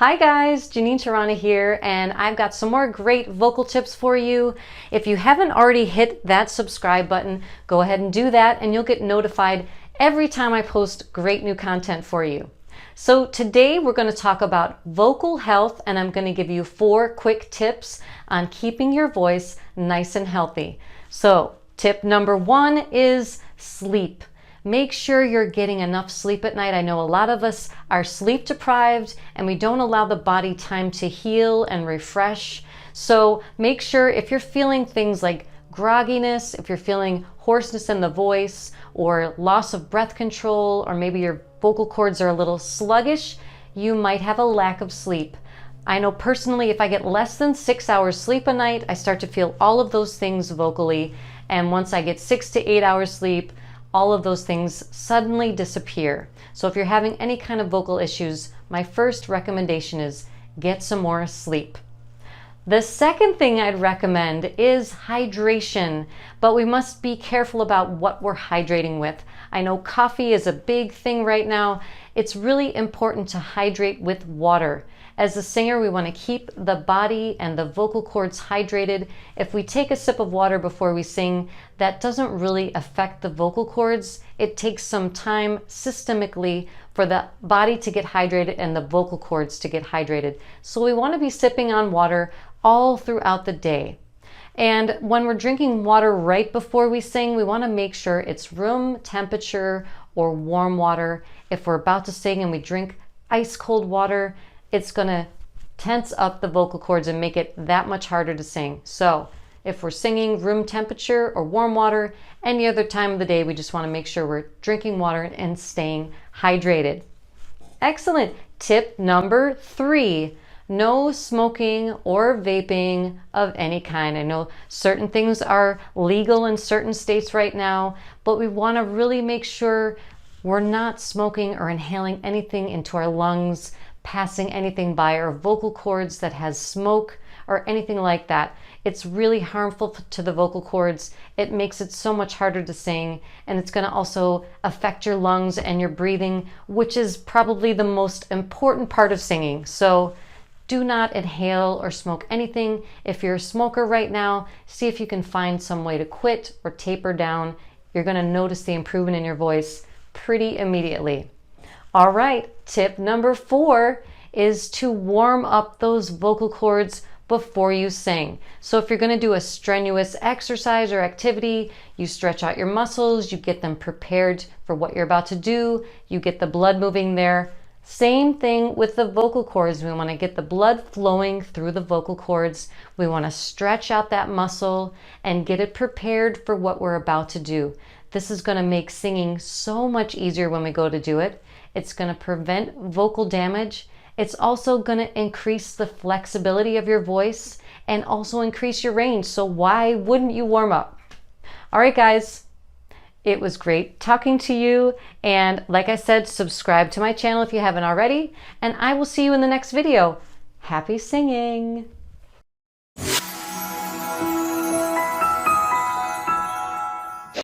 Hi guys, Terrana here, and I've got some more great vocal tips for you. If you haven't already hit that subscribe button, go ahead and do that and you'll get notified every time I post great new content for you. So today we're going to talk about vocal health, and I'm going to give you 4 quick tips on keeping your voice nice and healthy. So tip number 1 is sleep. Make sure you're getting enough sleep at night. I know a lot of us are sleep deprived and we don't allow the body time to heal and refresh. So make sure if you're feeling things like grogginess, if you're feeling hoarseness in the voice or loss of breath control, or maybe your vocal cords are a little sluggish, you might have a lack of sleep. I know personally, if I get less than 6 hours sleep a night, I start to feel all of those things vocally. And once I get 6 to 8 hours sleep, all of those things suddenly disappear. So if you're having any kind of vocal issues, my first recommendation is get some more sleep. The second thing I'd recommend is hydration, but we must be careful about what we're hydrating with. I know coffee is a big thing right now. It's really important to hydrate with water. As a singer, we want to keep the body and the vocal cords hydrated. If we take a sip of water before we sing, that doesn't really affect the vocal cords. It takes some time systemically for the body to get hydrated and the vocal cords to get hydrated. So we want to be sipping on water all throughout the day. And when we're drinking water right before we sing, we want to make sure it's room temperature or warm water. If we're about to sing and we drink ice cold water, it's going to tense up the vocal cords and make it that much harder to sing. So if we're singing room temperature or warm water, any other time of the day, we just want to make sure we're drinking water and staying hydrated. Excellent. Tip number 3, no smoking or vaping of any kind. I know certain things are legal in certain states right now, but we want to really make sure we're not smoking or inhaling anything into our lungs, passing anything by our vocal cords that has smoke or anything like that. It's really harmful to the vocal cords. It makes it so much harder to sing, and it's going to also affect your lungs and your breathing, which is probably the most important part of singing. So do not inhale or smoke anything. If you're a smoker right now, see if you can find some way to quit or taper down. You're going to notice the improvement in your voice pretty immediately. All right, tip number 4 is to warm up those vocal cords before you sing. So if you're going to do a strenuous exercise or activity, you stretch out your muscles, you get them prepared for what you're about to do, you get the blood moving there. Same thing with the vocal cords. We want to get the blood flowing through the vocal cords. We want to stretch out that muscle and get it prepared for what we're about to do. This is going to make singing so much easier when we go to do it. It's going to prevent vocal damage. It's also going to increase the flexibility of your voice and also increase your range. So why wouldn't you warm up? All right, guys, it was great talking to you. And like I said, subscribe to my channel if you haven't already. And I will see you in the next video. Happy singing.